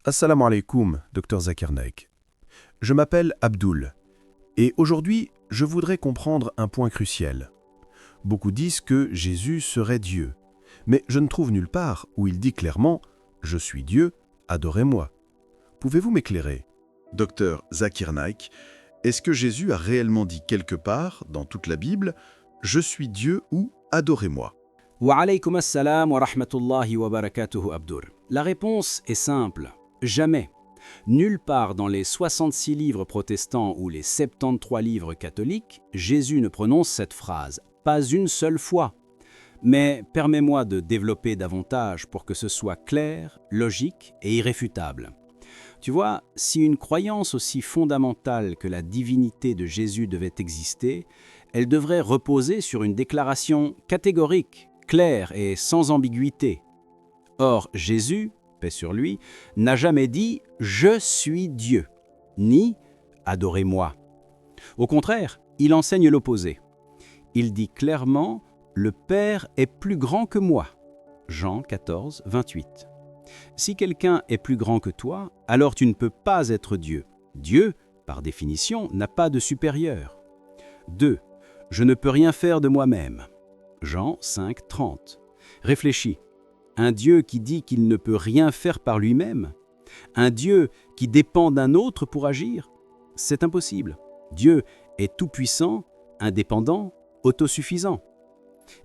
Assalamu alaikum, Dr Zakir Naik. Je m'appelle Abdul, et aujourd'hui, je voudrais comprendre un point crucial. Beaucoup disent que Jésus serait Dieu, mais je ne trouve nulle part où il dit clairement « Je suis Dieu, adorez-moi ». Pouvez-vous m'éclairer? Docteur Zakir Naik, est-ce que Jésus a réellement dit quelque part, dans toute la Bible, « Je suis Dieu » ou « Adorez-moi » ? Wa alaykum assalam wa rahmatullahi wa barakatuhu Abdur. La réponse est simple. Jamais. Nulle part dans les 66 livres protestants ou les 73 livres catholiques, Jésus ne prononce cette phrase. Pas une seule fois. Mais permets-moi de développer davantage pour que ce soit clair, logique et irréfutable. Tu vois, si une croyance aussi fondamentale que la divinité de Jésus devait exister, elle devrait reposer sur une déclaration catégorique, claire et sans ambiguïté. Or, Jésus, paix sur lui, n'a jamais dit « Je suis Dieu » ni « Adorez-moi ». Au contraire, il enseigne l'opposé. Il dit clairement « Le Père est plus grand que moi » Jean 14, 28. Si quelqu'un est plus grand que toi, alors tu ne peux pas être Dieu. Dieu, par définition, n'a pas de supérieur. 2. Je ne peux rien faire de moi-même. Jean 5, 30. Réfléchis. Un Dieu qui dit qu'il ne peut rien faire par lui-même, un Dieu qui dépend d'un autre pour agir, c'est impossible. Dieu est tout-puissant, indépendant, autosuffisant.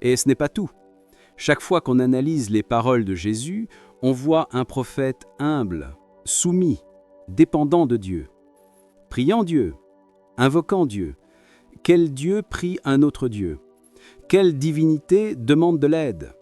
Et ce n'est pas tout. Chaque fois qu'on analyse les paroles de Jésus, on voit un prophète humble, soumis, dépendant de Dieu, priant Dieu, invoquant Dieu. Quel Dieu prie un autre Dieu? Quelle divinité demande de l'aide?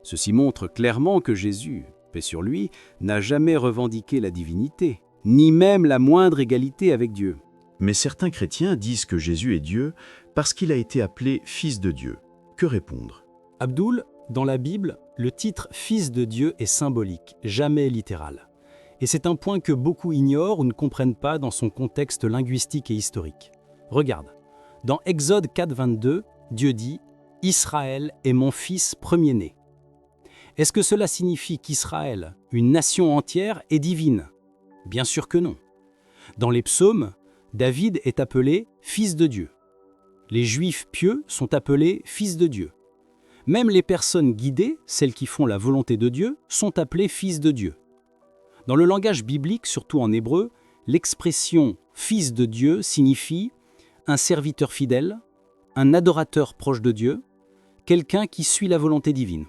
Ceci montre clairement que Jésus, paix sur lui, n'a jamais revendiqué la divinité, ni même la moindre égalité avec Dieu. Mais certains chrétiens disent que Jésus est Dieu parce qu'il a été appelé Fils de Dieu. Que répondre? Abdul, dans la Bible, le titre « Fils de Dieu » est symbolique, jamais littéral. Et c'est un point que beaucoup ignorent ou ne comprennent pas dans son contexte linguistique et historique. Regarde, dans Exode 4, 22, Dieu dit « Israël est mon fils premier-né ». Est-ce que cela signifie qu'Israël, une nation entière, est divine? Bien sûr que non. Dans les psaumes, David est appelé « fils de Dieu ». Les Juifs pieux sont appelés « fils de Dieu ». Même les personnes guidées, celles qui font la volonté de Dieu, sont appelées fils de Dieu. Dans le langage biblique, surtout en hébreu, l'expression « fils de Dieu » signifie un serviteur fidèle, un adorateur proche de Dieu, quelqu'un qui suit la volonté divine.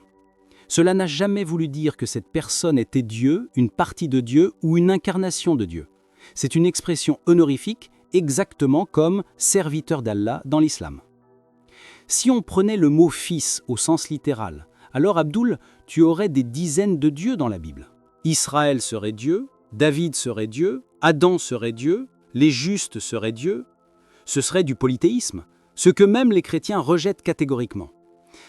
Cela n'a jamais voulu dire que cette personne était Dieu, une partie de Dieu ou une incarnation de Dieu. C'est une expression honorifique, exactement comme serviteur d'Allah dans l'islam. Si on prenait le mot « fils » au sens littéral, alors Abdul, tu aurais des dizaines de dieux dans la Bible. Israël serait Dieu, David serait Dieu, Adam serait Dieu, les justes seraient Dieu. Ce serait du polythéisme, ce que même les chrétiens rejettent catégoriquement.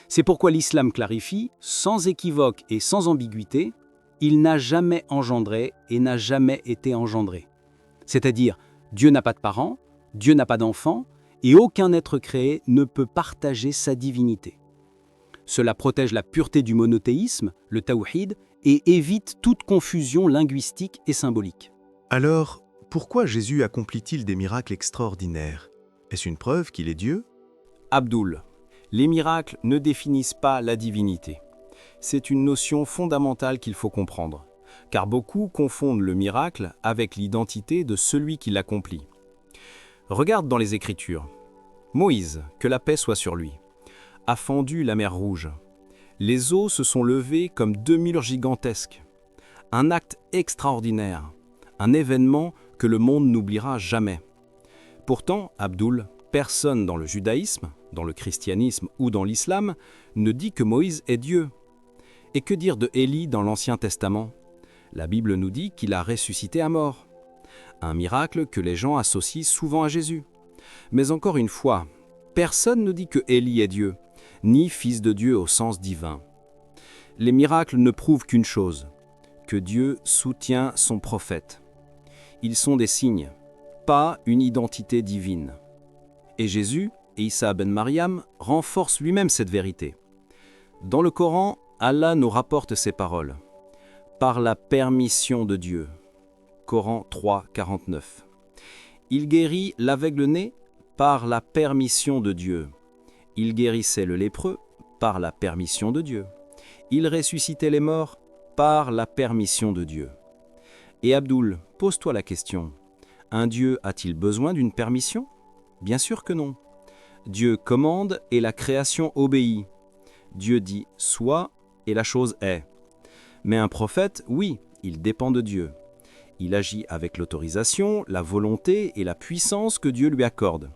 C'est pourquoi l'islam clarifie, sans équivoque et sans ambiguïté, il n'a jamais engendré et n'a jamais été engendré. C'est-à-dire, Dieu n'a pas de parents, Dieu n'a pas d'enfants, et aucun être créé ne peut partager sa divinité. Cela protège la pureté du monothéisme, le tawhid, et évite toute confusion linguistique et symbolique. Alors, pourquoi Jésus accomplit-il des miracles extraordinaires? Est-ce une preuve qu'il est Dieu? Abdul, les miracles ne définissent pas la divinité. C'est une notion fondamentale qu'il faut comprendre, car beaucoup confondent le miracle avec l'identité de celui qui l'accomplit. Regarde dans les Écritures. Moïse, que la paix soit sur lui, a fendu la mer Rouge. Les eaux se sont levées comme 2 murs gigantesques. Un acte extraordinaire, un événement que le monde n'oubliera jamais. Pourtant, Abdul, personne dans le judaïsme, dans le christianisme ou dans l'islam ne dit que Moïse est Dieu. Et que dire de Élie dans l'Ancien Testament? La Bible nous dit qu'il a ressuscité à mort. Un miracle que les gens associent souvent à Jésus. Mais encore une fois, personne ne dit que Élie est Dieu, ni fils de Dieu au sens divin. Les miracles ne prouvent qu'une chose, que Dieu soutient son prophète. Ils sont des signes, pas une identité divine. Et Jésus, Isa ben Mariam, renforce lui-même cette vérité. Dans le Coran, Allah nous rapporte ces paroles. Par la permission de Dieu, Coran 3, 49. Il guérit l'aveugle-né par la permission de Dieu. Il guérissait le lépreux par la permission de Dieu. Il ressuscitait les morts par la permission de Dieu. Et Abdul, pose-toi la question, un Dieu a-t-il besoin d'une permission? Bien sûr que non. Dieu commande et la création obéit. Dieu dit « soit » et la chose est. Mais un prophète, oui, il dépend de Dieu. Il agit avec l'autorisation, la volonté et la puissance que Dieu lui accorde.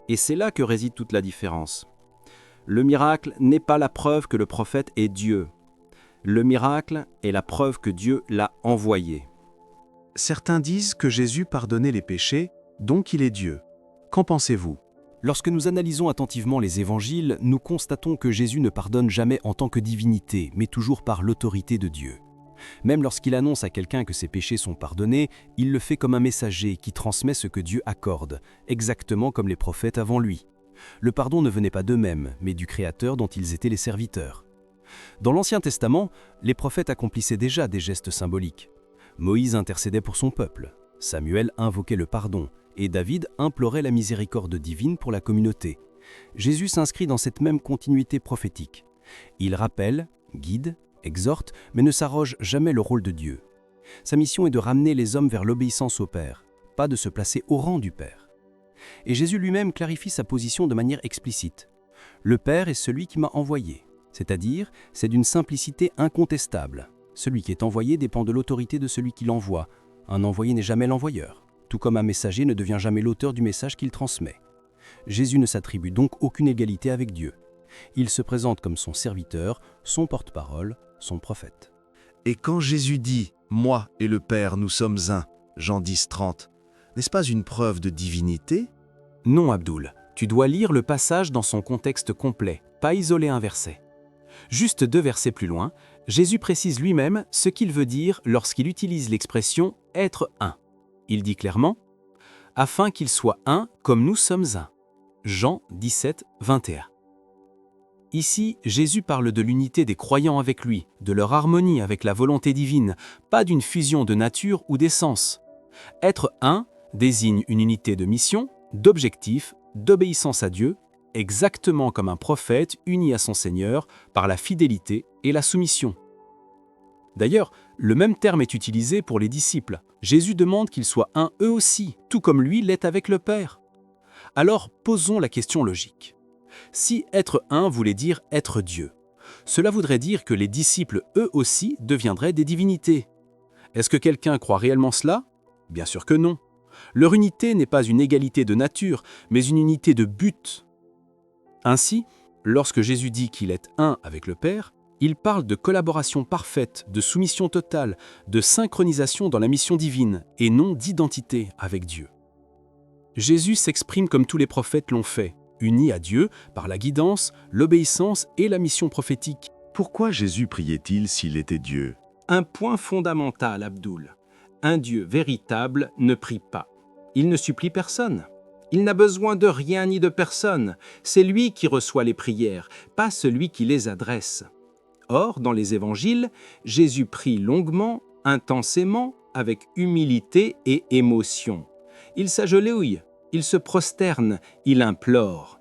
Et c'est là que réside toute la différence. Le miracle n'est pas la preuve que le prophète est Dieu. Le miracle est la preuve que Dieu l'a envoyé. Certains disent que Jésus pardonnait les péchés, donc il est Dieu. Qu'en pensez-vous? Lorsque nous analysons attentivement les évangiles, nous constatons que Jésus ne pardonne jamais en tant que divinité, mais toujours par l'autorité de Dieu. Même lorsqu'il annonce à quelqu'un que ses péchés sont pardonnés, il le fait comme un messager qui transmet ce que Dieu accorde, exactement comme les prophètes avant lui. Le pardon ne venait pas d'eux-mêmes, mais du Créateur dont ils étaient les serviteurs. Dans l'Ancien Testament, les prophètes accomplissaient déjà des gestes symboliques. Moïse intercédait pour son peuple, Samuel invoquait le pardon, et David implorait la miséricorde divine pour la communauté. Jésus s'inscrit dans cette même continuité prophétique. Il rappelle, guide, exhorte, mais ne s'arroge jamais le rôle de Dieu. Sa mission est de ramener les hommes vers l'obéissance au Père, pas de se placer au rang du Père. Et Jésus lui-même clarifie sa position de manière explicite. Le Père est celui qui m'a envoyé, c'est-à-dire c'est d'une simplicité incontestable. Celui qui est envoyé dépend de l'autorité de celui qui l'envoie. Un envoyé n'est jamais l'envoyeur, tout comme un messager ne devient jamais l'auteur du message qu'il transmet. Jésus ne s'attribue donc aucune égalité avec Dieu. Il se présente comme son serviteur, son porte-parole, son prophète. Et quand Jésus dit « Moi et le Père, nous sommes un », Jean 10, 30, n'est-ce pas une preuve de divinité? Non, Abdul, tu dois lire le passage dans son contexte complet, pas isoler un verset. Juste 2 versets plus loin, Jésus précise lui-même ce qu'il veut dire lorsqu'il utilise l'expression « être un ». Il dit clairement « afin qu'il soit un comme nous sommes un ». Jean 17, 21. Ici, Jésus parle de l'unité des croyants avec lui, de leur harmonie avec la volonté divine, pas d'une fusion de nature ou d'essence. Être un désigne une unité de mission, d'objectif, d'obéissance à Dieu, exactement comme un prophète uni à son Seigneur par la fidélité et la soumission. D'ailleurs, le même terme est utilisé pour les disciples. Jésus demande qu'ils soient un eux aussi, tout comme lui l'est avec le Père. Alors, posons la question logique. Si être un voulait dire être Dieu, cela voudrait dire que les disciples eux aussi deviendraient des divinités. Est-ce que quelqu'un croit réellement cela? Bien sûr que non. Leur unité n'est pas une égalité de nature, mais une unité de but. Ainsi, lorsque Jésus dit qu'il est un avec le Père, il parle de collaboration parfaite, de soumission totale, de synchronisation dans la mission divine, et non d'identité avec Dieu. Jésus s'exprime comme tous les prophètes l'ont fait, uni à Dieu par la guidance, l'obéissance et la mission prophétique. Pourquoi Jésus priait-il s'il était Dieu? Un point fondamental, Abdul. Un Dieu véritable ne prie pas. Il ne supplie personne. Il n'a besoin de rien ni de personne. C'est lui qui reçoit les prières, pas celui qui les adresse. Or, dans les évangiles, Jésus prie longuement, intensément, avec humilité et émotion. Il s'agenouille, il se prosterne, il implore.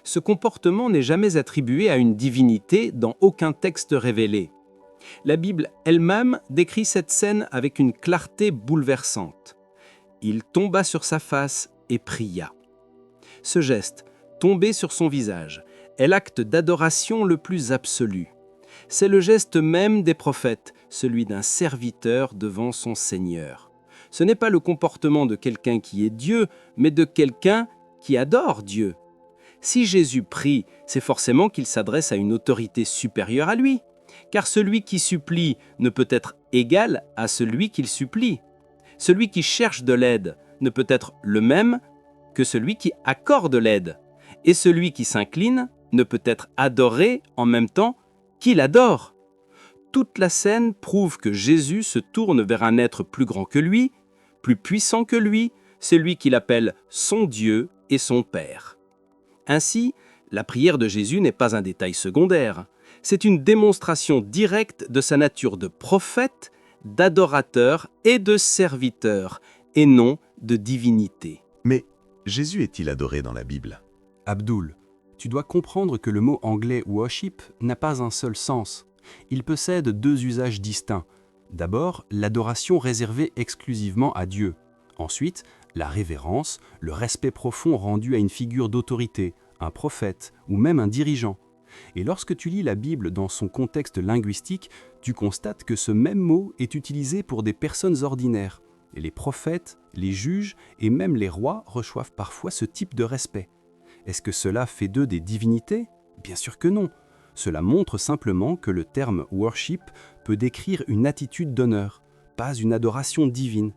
Ce comportement n'est jamais attribué à une divinité dans aucun texte révélé. La Bible elle-même décrit cette scène avec une clarté bouleversante. Il tomba sur sa face et pria. Ce geste, tomber sur son visage, est l'acte d'adoration le plus absolu. C'est le geste même des prophètes, celui d'un serviteur devant son Seigneur. Ce n'est pas le comportement de quelqu'un qui est Dieu, mais de quelqu'un qui adore Dieu. Si Jésus prie, c'est forcément qu'il s'adresse à une autorité supérieure à lui, car celui qui supplie ne peut être égal à celui qu'il supplie. Celui qui cherche de l'aide ne peut être le même que celui qui accorde l'aide, et celui qui s'incline ne peut être adoré en même temps qu'il adore. Toute la scène prouve que Jésus se tourne vers un être plus grand que lui, plus puissant que lui, celui qu'il appelle son Dieu et son Père. Ainsi, la prière de Jésus n'est pas un détail secondaire, c'est une démonstration directe de sa nature de prophète, d'adorateur et de serviteur, et non de divinité. Mais Jésus est-il adoré dans la Bible? Abdul, tu dois comprendre que le mot anglais worship n'a pas un seul sens. Il possède deux usages distincts. D'abord, l'adoration réservée exclusivement à Dieu. Ensuite, la révérence, le respect profond rendu à une figure d'autorité, un prophète ou même un dirigeant. Et lorsque tu lis la Bible dans son contexte linguistique, tu constates que ce même mot est utilisé pour des personnes ordinaires. Et les prophètes, les juges et même les rois reçoivent parfois ce type de respect. Est-ce que cela fait d'eux des divinités? Bien sûr que non. Cela montre simplement que le terme « worship » peut décrire une attitude d'honneur, pas une adoration divine.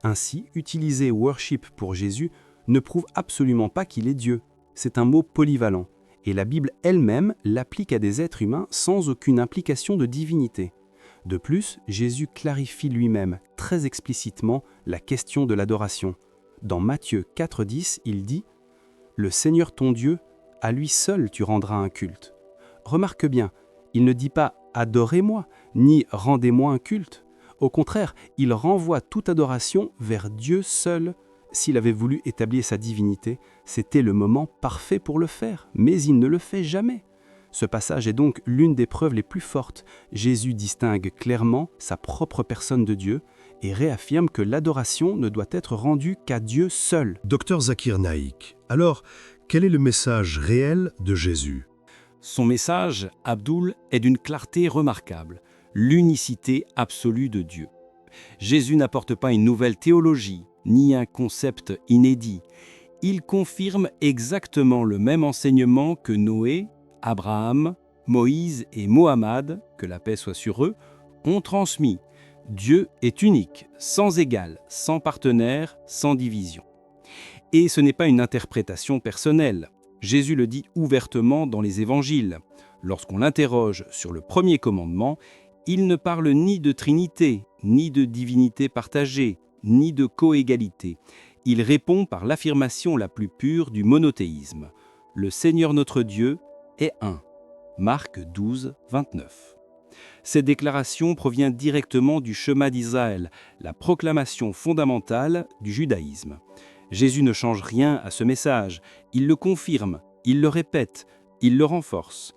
Ainsi, utiliser « worship » pour Jésus ne prouve absolument pas qu'il est Dieu. C'est un mot polyvalent, et la Bible elle-même l'applique à des êtres humains sans aucune implication de divinité. De plus, Jésus clarifie lui-même très explicitement la question de l'adoration. Dans Matthieu 4,10, il dit « Le Seigneur ton Dieu, à lui seul tu rendras un culte. » Remarque bien, il ne dit pas « adorez-moi » ni « rendez-moi un culte ». Au contraire, il renvoie toute adoration vers Dieu seul. S'il avait voulu établir sa divinité, c'était le moment parfait pour le faire, mais il ne le fait jamais. Ce passage est donc l'une des preuves les plus fortes. Jésus distingue clairement sa propre personne de Dieu et réaffirme que l'adoration ne doit être rendue qu'à Dieu seul. Docteur Zakir Naik, alors, quel est le message réel de Jésus? Son message, Abdul, est d'une clarté remarquable, l'unicité absolue de Dieu. Jésus n'apporte pas une nouvelle théologie, ni un concept inédit. Il confirme exactement le même enseignement que Noé, Abraham, Moïse et Mohammed, que la paix soit sur eux, ont transmis. Dieu est unique, sans égal, sans partenaire, sans division. Et ce n'est pas une interprétation personnelle. Jésus le dit ouvertement dans les évangiles. Lorsqu'on l'interroge sur le premier commandement, il ne parle ni de Trinité, ni de divinité partagée, ni de coégalité. Il répond par l'affirmation la plus pure du monothéisme. Le Seigneur notre Dieu est un. Marc 12, 29. Cette déclaration provient directement du Shema d'Israël, la proclamation fondamentale du judaïsme. Jésus ne change rien à ce message, il le confirme, il le répète, il le renforce.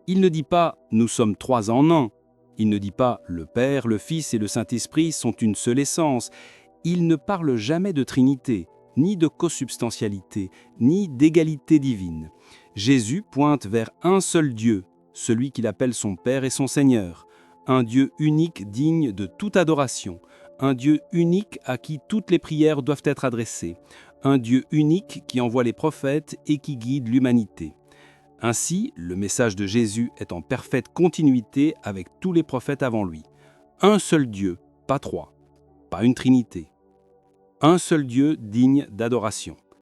Il ne dit pas « nous sommes trois en un », il ne dit pas « le Père, le Fils et le Saint-Esprit sont une seule essence », il ne parle jamais de Trinité, ni de consubstantialité, ni d'égalité divine. Jésus pointe vers un seul Dieu, celui qu'il appelle son Père et son Seigneur, un Dieu unique digne de toute adoration, un Dieu unique à qui toutes les prières doivent être adressées, un Dieu unique qui envoie les prophètes et qui guide l'humanité. Ainsi, le message de Jésus est en parfaite continuité avec tous les prophètes avant lui. Un seul Dieu, pas trois, pas une trinité. Un seul Dieu digne d'adoration.